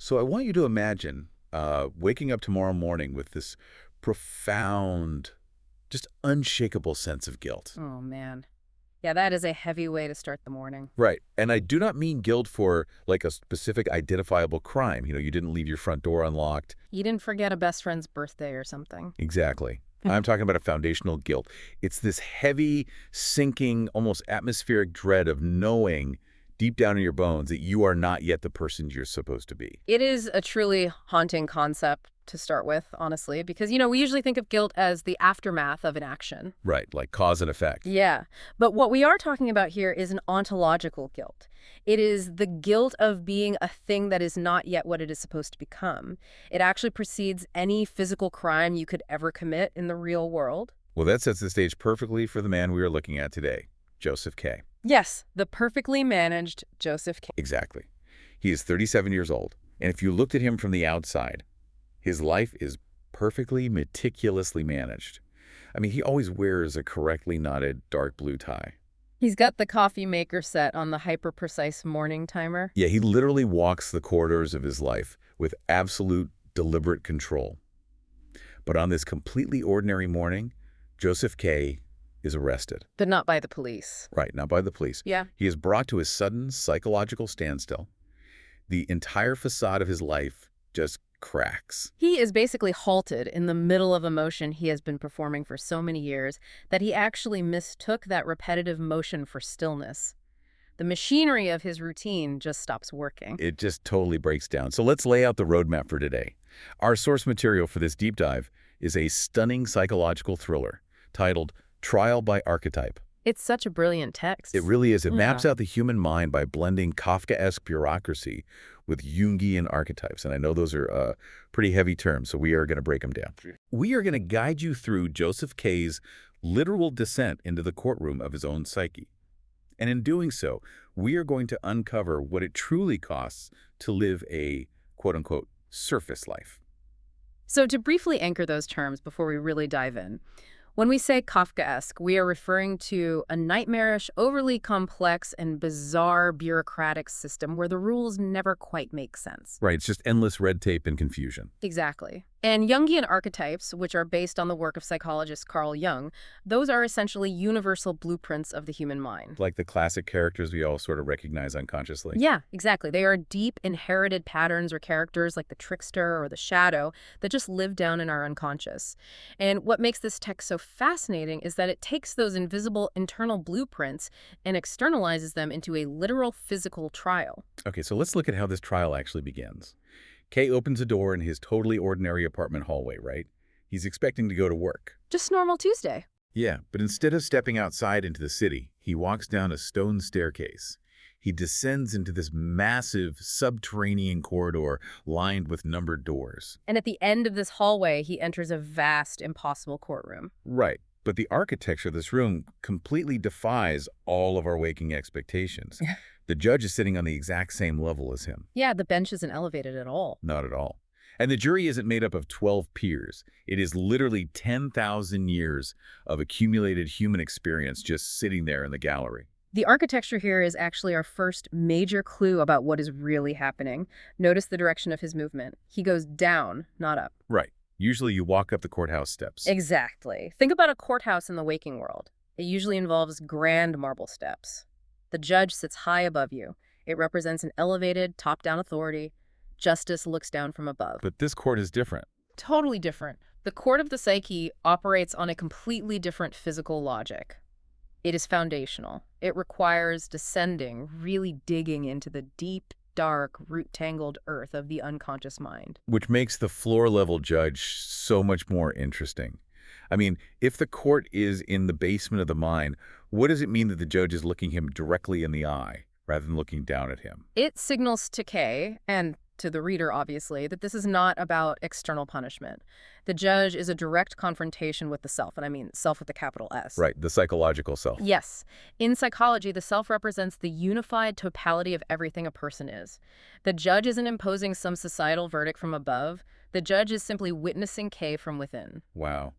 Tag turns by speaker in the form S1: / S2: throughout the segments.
S1: So I want you to imagine waking up tomorrow morning with this profound, just unshakable sense of guilt.
S2: Oh, man. Yeah, that is a heavy way to start the morning.
S1: Right. And I do not mean guilt for like a specific identifiable crime. You didn't leave your front door unlocked.
S2: You didn't forget a best friend's birthday or something.
S1: Exactly. I'm talking about a foundational guilt. It's this heavy, sinking, almost atmospheric dread of knowing deep down in your bones that you are not yet the person you're supposed to be.
S2: It is a truly haunting concept to start with, honestly, because, we usually think of guilt as the aftermath of an action.
S1: Right, like cause and effect.
S2: Yeah, but what we are talking about here is an ontological guilt. It is the guilt of being a thing that is not yet what it is supposed to become. It actually precedes any physical crime you could ever commit in the real world.
S1: Well, that sets the stage perfectly for the man we are looking at today, Josef K.
S2: Yes, the perfectly managed Josef K.
S1: Exactly. He is 37 years old, and if you looked at him from the outside, his life is perfectly, meticulously managed. I mean, he always wears a correctly knotted dark blue tie.
S2: He's got the coffee maker set on the hyper-precise morning timer.
S1: Yeah, he literally walks the corridors of his life with absolute, deliberate control. But on this completely ordinary morning, Josef K. is arrested.
S2: But not by the police.
S1: Right, not by the police.
S2: Yeah.
S1: He is brought to a sudden psychological standstill. The entire facade of his life just cracks.
S2: He is basically halted in the middle of a motion he has been performing for so many years that he actually mistook that repetitive motion for stillness. The machinery of his routine just stops working.
S1: It just totally breaks down. So let's lay out the roadmap for today. Our source material for this deep dive is a stunning psychological thriller titled Trial by Archetype.
S2: It's such a brilliant text.
S1: It really is. It
S2: Yeah.
S1: maps out the human mind by blending Kafkaesque bureaucracy with Jungian archetypes. And I know those are pretty heavy terms, so we are going to break them down. We are going to guide you through Josef K's literal descent into the courtroom of his own psyche. And in doing so, we are going to uncover what it truly costs to live a quote-unquote surface life.
S2: So to briefly anchor those terms before we really dive in, when we say Kafkaesque, we are referring to a nightmarish, overly complex, and bizarre bureaucratic system where the rules never quite make sense.
S1: Right, it's just endless red tape and confusion.
S2: Exactly. And Jungian archetypes, which are based on the work of psychologist Carl Jung, those are essentially universal blueprints of the human mind.
S1: Like the classic characters we all sort of recognize unconsciously.
S2: Yeah, exactly. They are deep, inherited patterns or characters like the trickster or the shadow that just live down in our unconscious. And what makes this text so fascinating is that it takes those invisible internal blueprints and externalizes them into a literal physical trial.
S1: Okay, so let's look at how this trial actually begins. Kay opens a door in his totally ordinary apartment hallway, right? He's expecting to go to work.
S2: Just normal Tuesday.
S1: Yeah, but instead of stepping outside into the city, he walks down a stone staircase. He descends into this massive subterranean corridor lined with numbered doors.
S2: And at the end of this hallway, he enters a vast, impossible courtroom.
S1: Right, but the architecture of this room completely defies all of our waking expectations. The judge is sitting on the exact same level as him.
S2: Yeah, the bench isn't elevated at all.
S1: Not at all. And the jury isn't made up of 12 peers. It is literally 10,000 years of accumulated human experience just sitting there in the gallery.
S2: The architecture here is actually our first major clue about what is really happening. Notice the direction of his movement. He goes down, not up.
S1: Right. Usually you walk up the courthouse steps.
S2: Exactly. Think about a courthouse in the waking world. It usually involves grand marble steps. The judge sits high above you. It represents an elevated, top-down authority. Justice looks down from above.
S1: But this court is different.
S2: Totally different. The court of the psyche operates on a completely different physical logic. It is foundational. It requires descending, really digging into the deep, dark, root-tangled earth of the unconscious mind.
S1: Which makes the floor-level judge so much more interesting. I mean, if the court is in the basement of the mind, what does it mean that the judge is looking him directly in the eye rather than looking down at him?
S2: It signals to Kay, and to the reader, obviously, that this is not about external punishment. The judge is a direct confrontation with the self, and I mean self with a capital S.
S1: Right, the psychological self.
S2: Yes. In psychology, the self represents the unified totality of everything a person is. The judge isn't imposing some societal verdict from above. The judge is simply witnessing Kay from within.
S1: Wow.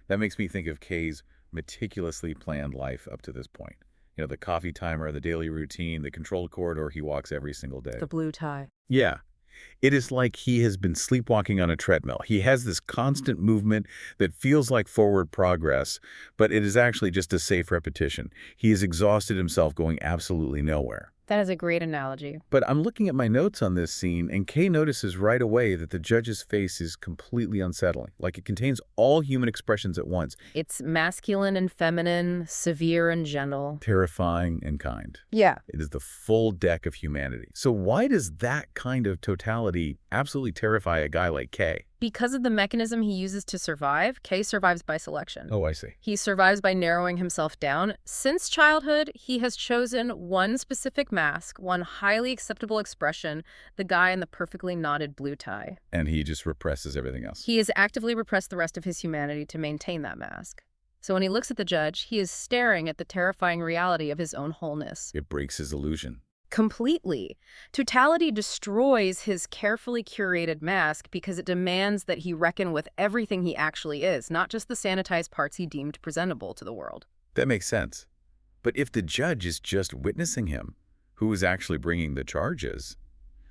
S1: That makes me think of Kay's meticulously planned life up to this point. The coffee timer, the daily routine, the controlled corridor he walks every single day.
S2: The blue tie.
S1: Yeah. It is like he has been sleepwalking on a treadmill. He has this constant movement that feels like forward progress, but it is actually just a safe repetition. He has exhausted himself going absolutely nowhere.
S2: That is a great analogy.
S1: But I'm looking at my notes on this scene, and Kay notices right away that the judge's face is completely unsettling, like it contains all human expressions at once.
S2: It's masculine and feminine, severe and gentle.
S1: Terrifying and kind.
S2: Yeah.
S1: It is the full deck of humanity. So why does that kind of totality absolutely terrify a guy like Kay?
S2: Because of the mechanism he uses to survive, Kay survives by selection.
S1: Oh, I see.
S2: He survives by narrowing himself down. Since childhood, he has chosen one specific mask, one highly acceptable expression, the guy in the perfectly knotted blue tie.
S1: And he just represses everything else.
S2: He has actively repressed the rest of his humanity to maintain that mask. So when he looks at the judge, he is staring at the terrifying reality of his own wholeness.
S1: It breaks his illusion.
S2: Completely. Totality destroys his carefully curated mask because it demands that he reckon with everything he actually is, not just the sanitized parts he deemed presentable to the world.
S1: That makes sense. But if the judge is just witnessing him, who is actually bringing the charges,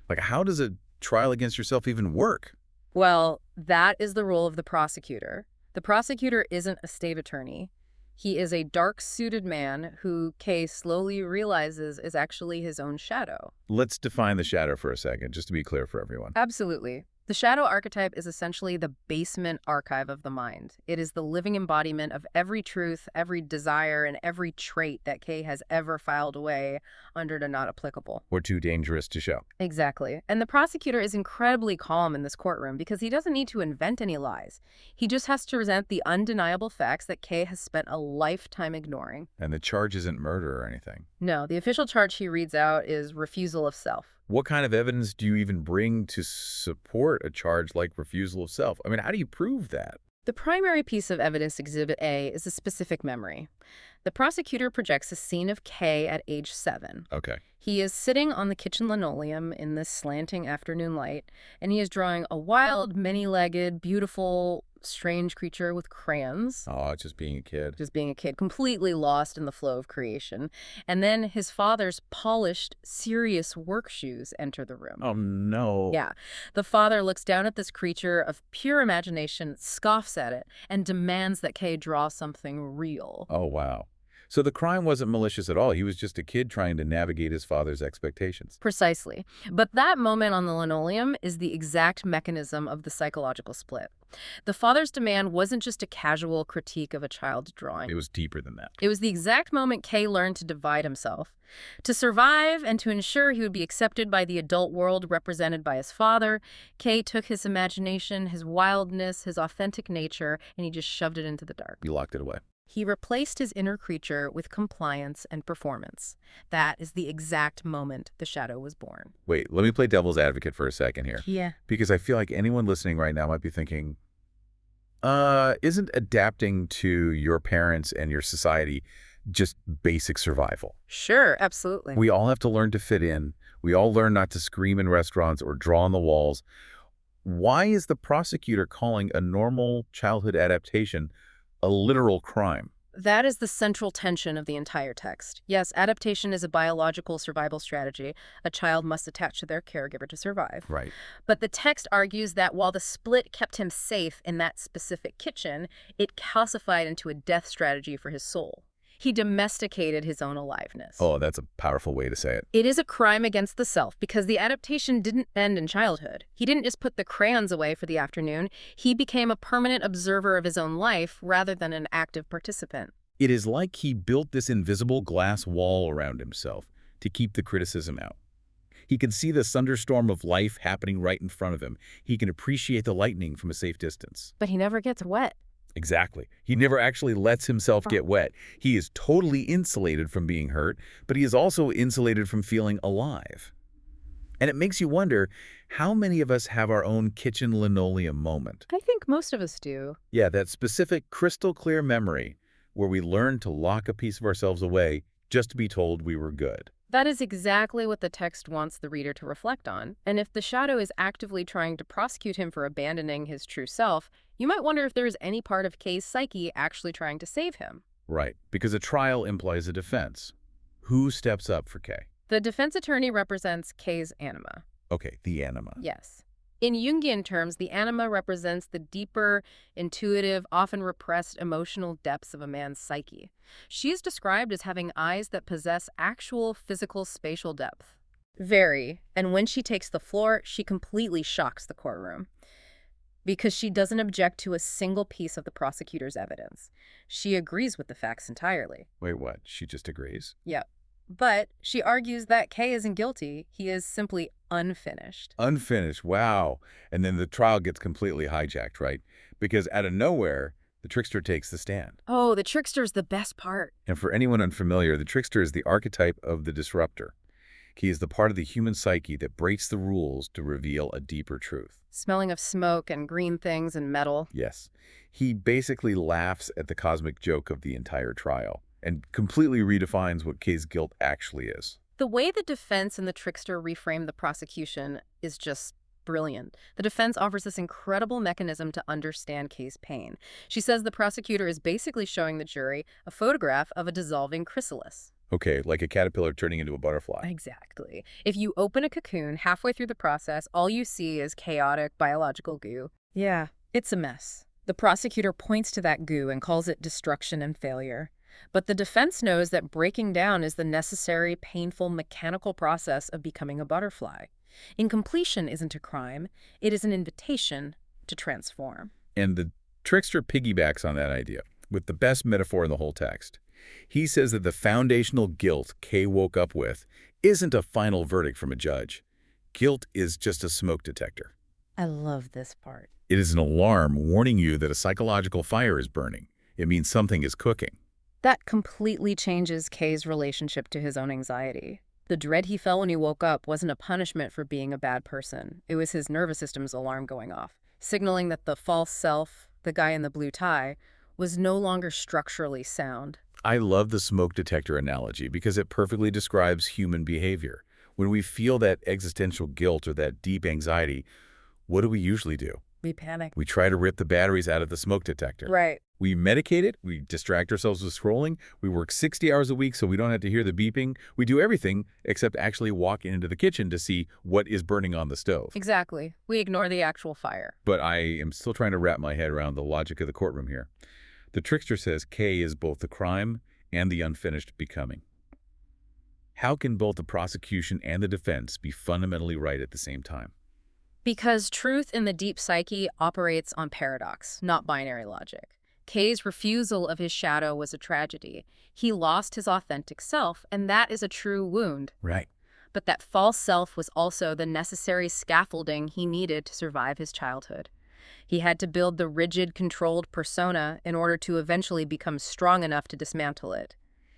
S1: like how does a trial against yourself even work?
S2: Well, that is the role of the prosecutor. The prosecutor isn't a state attorney. He is a dark-suited man who Kay slowly realizes is actually his own shadow.
S1: Let's define the shadow for a second, just to be clear for everyone.
S2: Absolutely. The shadow archetype is essentially the basement archive of the mind. It is the living embodiment of every truth, every desire, and every trait that Kay has ever filed away under the not applicable.
S1: Or too dangerous to show.
S2: Exactly. And the prosecutor is incredibly calm in this courtroom because he doesn't need to invent any lies. He just has to present the undeniable facts that Kay has spent a lifetime ignoring.
S1: And the charge isn't murder or anything.
S2: No, the official charge he reads out is refusal of self.
S1: What kind of evidence do you even bring to support a charge like refusal of self? I mean, how do you prove that?
S2: The primary piece of evidence, Exhibit A, is a specific memory. The prosecutor projects a scene of Kay at age 7.
S1: Okay.
S2: He is sitting on the kitchen linoleum in this slanting afternoon light, and he is drawing a wild, many-legged, beautiful, strange creature with crayons.
S1: Oh, just being a kid.
S2: Just being a kid, completely lost in the flow of creation. And then his father's polished, serious work shoes enter the room.
S1: Oh, no.
S2: Yeah. The father looks down at this creature of pure imagination, scoffs at it, and demands that Kay draw something real.
S1: Oh, wow. So the crime wasn't malicious at all. He was just a kid trying to navigate his father's expectations.
S2: Precisely. But that moment on the linoleum is the exact mechanism of the psychological split. The father's demand wasn't just a casual critique of a child's drawing.
S1: It was deeper than that.
S2: It was the exact moment Kay learned to divide himself. To survive and to ensure he would be accepted by the adult world represented by his father, Kay took his imagination, his wildness, his authentic nature, and he just shoved it into the dark.
S1: You locked it away.
S2: He replaced his inner creature with compliance and performance. That is the exact moment the shadow was born.
S1: Wait, let me play devil's advocate for a second here.
S2: Yeah.
S1: Because I feel like anyone listening right now might be thinking, isn't adapting to your parents and your society just basic survival?
S2: Sure, absolutely.
S1: We all have to learn to fit in. We all learn not to scream in restaurants or draw on the walls. Why is the prosecutor calling a normal childhood adaptation a literal crime?
S2: That is the central tension of the entire text. Yes, adaptation is a biological survival strategy. A child must attach to their caregiver to survive.
S1: Right.
S2: But the text argues that while the split kept him safe in that specific kitchen, it calcified into a death strategy for his soul. He domesticated his own aliveness.
S1: Oh, that's a powerful way to say it.
S2: It is a crime against the self because the adaptation didn't end in childhood. He didn't just put the crayons away for the afternoon. He became a permanent observer of his own life rather than an active participant.
S1: It is like he built this invisible glass wall around himself to keep the criticism out. He can see the thunderstorm of life happening right in front of him. He can appreciate the lightning from a safe distance.
S2: But he never gets wet.
S1: Exactly. He never actually lets himself get wet. He is totally insulated from being hurt, but he is also insulated from feeling alive. And it makes you wonder, how many of us have our own kitchen linoleum moment?
S2: I think most of us do.
S1: Yeah, that specific crystal clear memory where we learn to lock a piece of ourselves away just to be told we were good.
S2: That is exactly what the text wants the reader to reflect on. And if the shadow is actively trying to prosecute him for abandoning his true self, you might wonder if there is any part of Kay's psyche actually trying to save him.
S1: Right, because a trial implies a defense. Who steps up for Kay?
S2: The defense attorney represents Kay's anima.
S1: Okay, the anima.
S2: Yes. In Jungian terms, the anima represents the deeper, intuitive, often repressed emotional depths of a man's psyche. She is described as having eyes that possess actual physical spatial depth. Very. And when she takes the floor, she completely shocks the courtroom. Because she doesn't object to a single piece of the prosecutor's evidence. She agrees with the facts entirely.
S1: Wait, what? She just agrees?
S2: Yep. But she argues that K isn't guilty. He is simply unfinished.
S1: Unfinished, wow. And then the trial gets completely hijacked, right? Because out of nowhere, the trickster takes the stand.
S2: Oh, the trickster's the best part.
S1: And for anyone unfamiliar, the trickster is the archetype of the disruptor. He is the part of the human psyche that breaks the rules to reveal a deeper truth.
S2: Smelling of smoke and green things and metal.
S1: Yes. He basically laughs at the cosmic joke of the entire trial and completely redefines what K's guilt actually is.
S2: The way the defense and the trickster reframe the prosecution is just brilliant. The defense offers this incredible mechanism to understand K's pain. She says the prosecutor is basically showing the jury a photograph of a dissolving chrysalis.
S1: Okay, like a caterpillar turning into a butterfly.
S2: Exactly. If you open a cocoon halfway through the process, all you see is chaotic biological goo. Yeah, it's a mess. The prosecutor points to that goo and calls it destruction and failure. But the defense knows that breaking down is the necessary, painful, mechanical process of becoming a butterfly. Incompletion isn't a crime. It is an invitation to transform.
S1: And the trickster piggybacks on that idea with the best metaphor in the whole text. He says that the foundational guilt K woke up with isn't a final verdict from a judge. Guilt is just a smoke detector.
S2: I love this part.
S1: It is an alarm warning you that a psychological fire is burning. It means something is cooking.
S2: That completely changes K's relationship to his own anxiety. The dread he felt when he woke up wasn't a punishment for being a bad person. It was his nervous system's alarm going off, signaling that the false self, the guy in the blue tie, was no longer structurally sound.
S1: I love the smoke detector analogy because it perfectly describes human behavior. When we feel that existential guilt or that deep anxiety, what do we usually do?
S2: We panic.
S1: We try to rip the batteries out of the smoke detector.
S2: Right.
S1: We medicate it, we distract ourselves with scrolling, we work 60 hours a week so we don't have to hear the beeping. We do everything except actually walk into the kitchen to see what is burning on the stove.
S2: Exactly. We ignore the actual fire.
S1: But I am still trying to wrap my head around the logic of the courtroom here. The trickster says K is both the crime and the unfinished becoming. How can both the prosecution and the defense be fundamentally right at the same time?
S2: Because truth in the deep psyche operates on paradox, not binary logic. K's refusal of his shadow was a tragedy. He lost his authentic self, and that is a true wound.
S1: Right.
S2: But that false self was also the necessary scaffolding he needed to survive his childhood. He had to build the rigid, controlled persona in order to eventually become strong enough to dismantle it.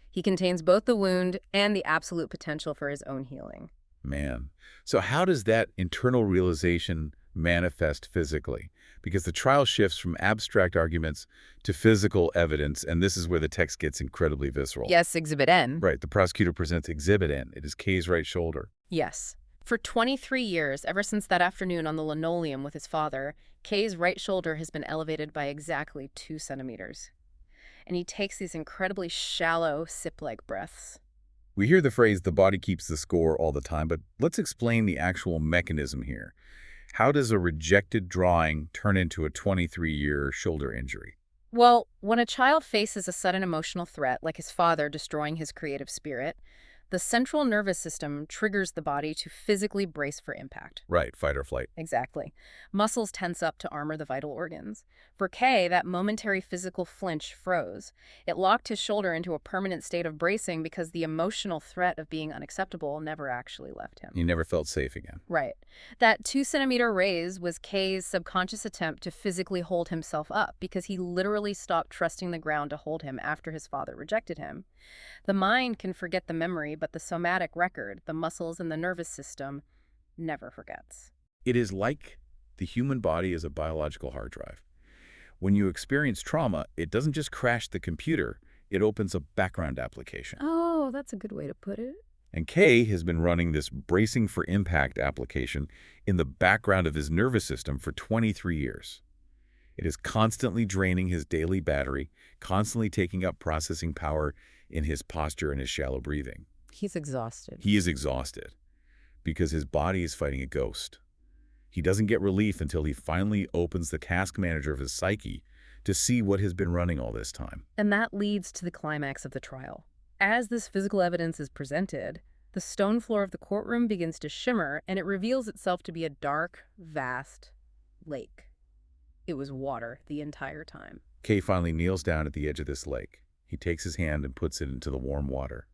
S2: He contains both the wound and the absolute potential for his own healing.
S1: Man. So how does that internal realization manifest physically? Because the trial shifts from abstract arguments to physical evidence, and this is where the text gets incredibly visceral.
S2: Yes, Exhibit N.
S1: Right. The prosecutor presents Exhibit N. It is K's right shoulder.
S2: Yes. For 23 years, ever since that afternoon on the linoleum with his father, K's right shoulder has been elevated by exactly 2 centimeters. And he takes these incredibly shallow, sip-like breaths.
S1: We hear the phrase, the body keeps the score, all the time, but let's explain the actual mechanism here. How does a rejected drawing turn into a 23-year shoulder injury?
S2: Well, when a child faces a sudden emotional threat, like his father destroying his creative spirit, the central nervous system triggers the body to physically brace for impact.
S1: Right, fight or flight.
S2: Exactly. Muscles tense up to armor the vital organs. For K, that momentary physical flinch froze. It locked his shoulder into a permanent state of bracing because the emotional threat of being unacceptable never actually left him.
S1: He never felt safe again.
S2: Right. That 2-centimeter raise was K's subconscious attempt to physically hold himself up because he literally stopped trusting the ground to hold him after his father rejected him. The mind can forget the memory, but the somatic record, the muscles and the nervous system, never forgets.
S1: It is like the human body is a biological hard drive. When you experience trauma, it doesn't just crash the computer, it opens a background application.
S2: Oh, that's a good way to put it.
S1: And K has been running this bracing for impact application in the background of his nervous system for 23 years. It is constantly draining his daily battery, constantly taking up processing power in his posture and his shallow breathing.
S2: He's exhausted.
S1: He is exhausted. because his body is fighting a ghost. He doesn't get relief until he finally opens the task manager of his psyche to see what has been running all this time.
S2: And that leads to the climax of the trial. As this physical evidence is presented, the stone floor of the courtroom begins to shimmer, and it reveals itself to be a dark, vast lake. It was water the entire time.
S1: K finally kneels down at the edge of this lake. He takes his hand and puts it into the warm water.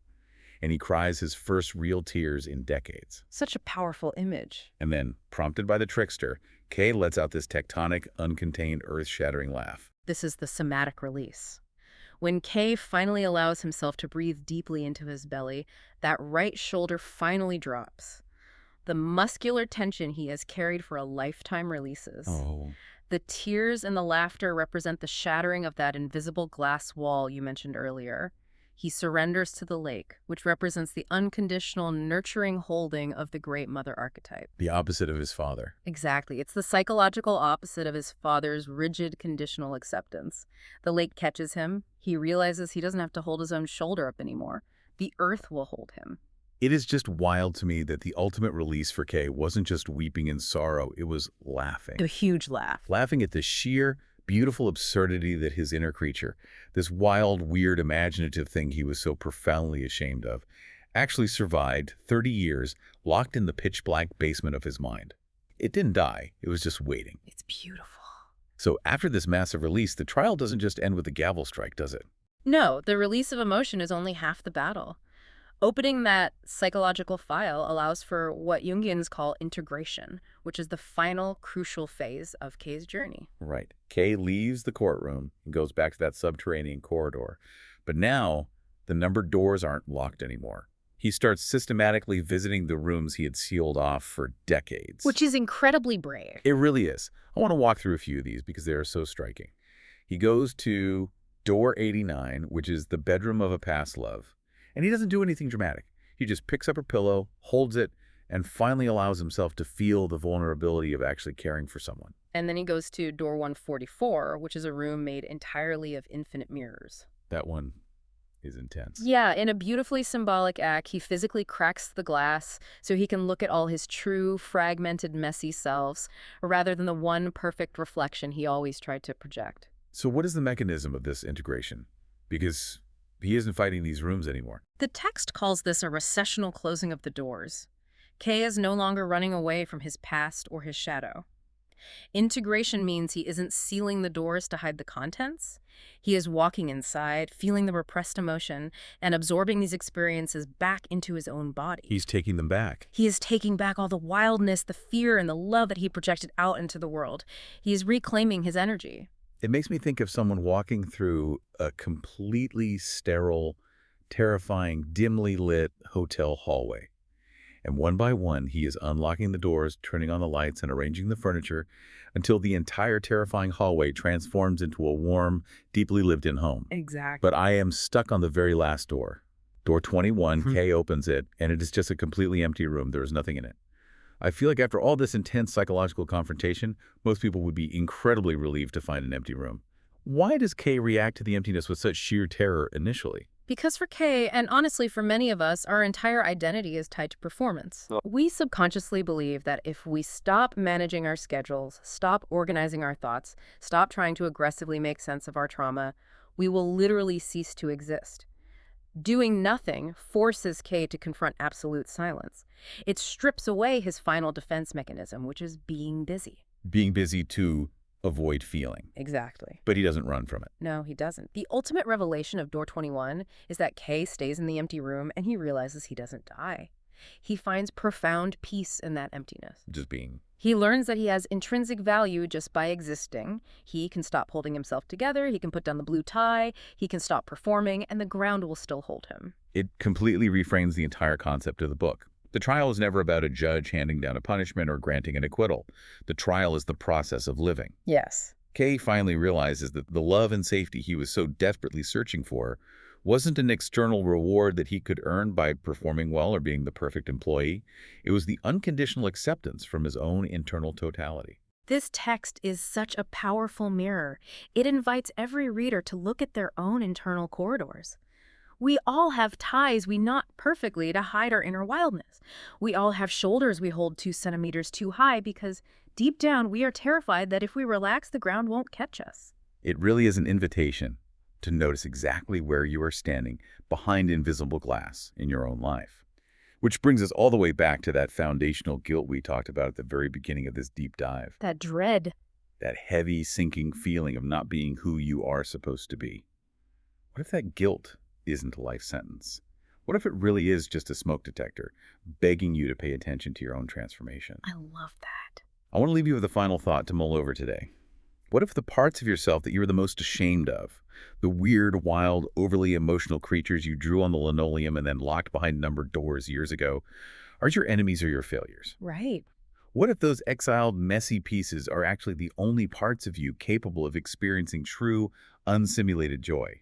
S1: And he cries his first real tears in decades.
S2: Such a powerful image.
S1: And then, prompted by the trickster, K lets out this tectonic, uncontained, earth-shattering laugh.
S2: This is the somatic release. When K finally allows himself to breathe deeply into his belly, that right shoulder finally drops. The muscular tension he has carried for a lifetime releases.
S1: Oh.
S2: The tears and the laughter represent the shattering of that invisible glass wall you mentioned earlier. He surrenders to the lake, which represents the unconditional, nurturing holding of the great mother archetype.
S1: The opposite of his father.
S2: Exactly. It's the psychological opposite of his father's rigid, conditional acceptance. The lake catches him. He realizes he doesn't have to hold his own shoulder up anymore. The earth will hold him.
S1: It is just wild to me that the ultimate release for K wasn't just weeping in sorrow, it was laughing.
S2: A huge laugh.
S1: Laughing at the sheer, beautiful absurdity that his inner creature, this wild, weird, imaginative thing he was so profoundly ashamed of, actually survived 30 years locked in the pitch-black basement of his mind. It didn't die, it was just waiting.
S2: It's beautiful.
S1: So after this massive release, the trial doesn't just end with a gavel strike, does it?
S2: No, the release of emotion is only half the battle. Opening that psychological file allows for what Jungians call integration, which is the final crucial phase of K's journey.
S1: Right. K leaves the courtroom and goes back to that subterranean corridor. But now, the numbered doors aren't locked anymore. He starts systematically visiting the rooms he had sealed off for decades.
S2: Which is incredibly brave.
S1: It really is. I want to walk through a few of these because they are so striking. He goes to door 89, which is the bedroom of a past love. And he doesn't do anything dramatic. He just picks up a pillow, holds it, and finally allows himself to feel the vulnerability of actually caring for someone.
S2: And then he goes to door 144, which is a room made entirely of infinite mirrors.
S1: That one is intense.
S2: Yeah, in a beautifully symbolic act, he physically cracks the glass so he can look at all his true, fragmented, messy selves, rather than the one perfect reflection he always tried to project.
S1: So what is the mechanism of this integration? Because he isn't fighting these rooms anymore.
S2: The text calls this a recessional closing of the doors. K is no longer running away from his past or his shadow. Integration means he isn't sealing the doors to hide the contents. He is walking inside, feeling the repressed emotion, and absorbing these experiences back into his own body.
S1: He's taking them back.
S2: He is taking back all the wildness, the fear, and the love that he projected out into the world. He is reclaiming his energy.
S1: It makes me think of someone walking through a completely sterile, terrifying, dimly lit hotel hallway. And one by one, he is unlocking the doors, turning on the lights, and arranging the furniture until the entire terrifying hallway transforms into a warm, deeply lived-in home.
S2: Exactly.
S1: But I am stuck on the very last door. Door 21, K opens it, and it is just a completely empty room. There is nothing in it. I feel like after all this intense psychological confrontation, most people would be incredibly relieved to find an empty room. Why does K react to the emptiness with such sheer terror initially?
S2: Because for K, and honestly for many of us, our entire identity is tied to performance. We subconsciously believe that if we stop managing our schedules, stop organizing our thoughts, stop trying to aggressively make sense of our trauma, we will literally cease to exist. Doing nothing forces K to confront absolute silence. It strips away his final defense mechanism, which is being busy.
S1: Being busy to avoid feeling.
S2: Exactly.
S1: But he doesn't run from it.
S2: No, he doesn't. The ultimate revelation of door 21 is that K stays in the empty room and he realizes he doesn't die. He finds profound peace in that emptiness.
S1: Just being.
S2: He learns that he has intrinsic value just by existing. He can stop holding himself together, he can put down the blue tie, he can stop performing, and the ground will still hold him.
S1: It completely reframes the entire concept of the book. The trial is never about a judge handing down a punishment or granting an acquittal. The trial is the process of living.
S2: Yes.
S1: Kay finally realizes that the love and safety he was so desperately searching for wasn't an external reward that he could earn by performing well or being the perfect employee. It was the unconditional acceptance from his own internal totality.
S2: This text is such a powerful mirror. It invites every reader to look at their own internal corridors. We all have ties we knot perfectly to hide our inner wildness. We all have shoulders we hold 2 centimeters too high because deep down we are terrified that if we relax, the ground won't catch us.
S1: It really is an invitation to notice exactly where you are standing behind invisible glass in your own life. Which brings us all the way back to that foundational guilt we talked about at the very beginning of this deep dive.
S2: That dread.
S1: That heavy, sinking feeling of not being who you are supposed to be. What if that guilt isn't a life sentence? What if it really is just a smoke detector, begging you to pay attention to your own transformation?
S2: I love that.
S1: I want to leave you with a final thought to mull over today. What if the parts of yourself that you were the most ashamed of, the weird, wild, overly emotional creatures you drew on the linoleum and then locked behind numbered doors years ago, are your enemies or your failures?
S2: Right.
S1: What if those exiled, messy pieces are actually the only parts of you capable of experiencing true, unsimulated joy?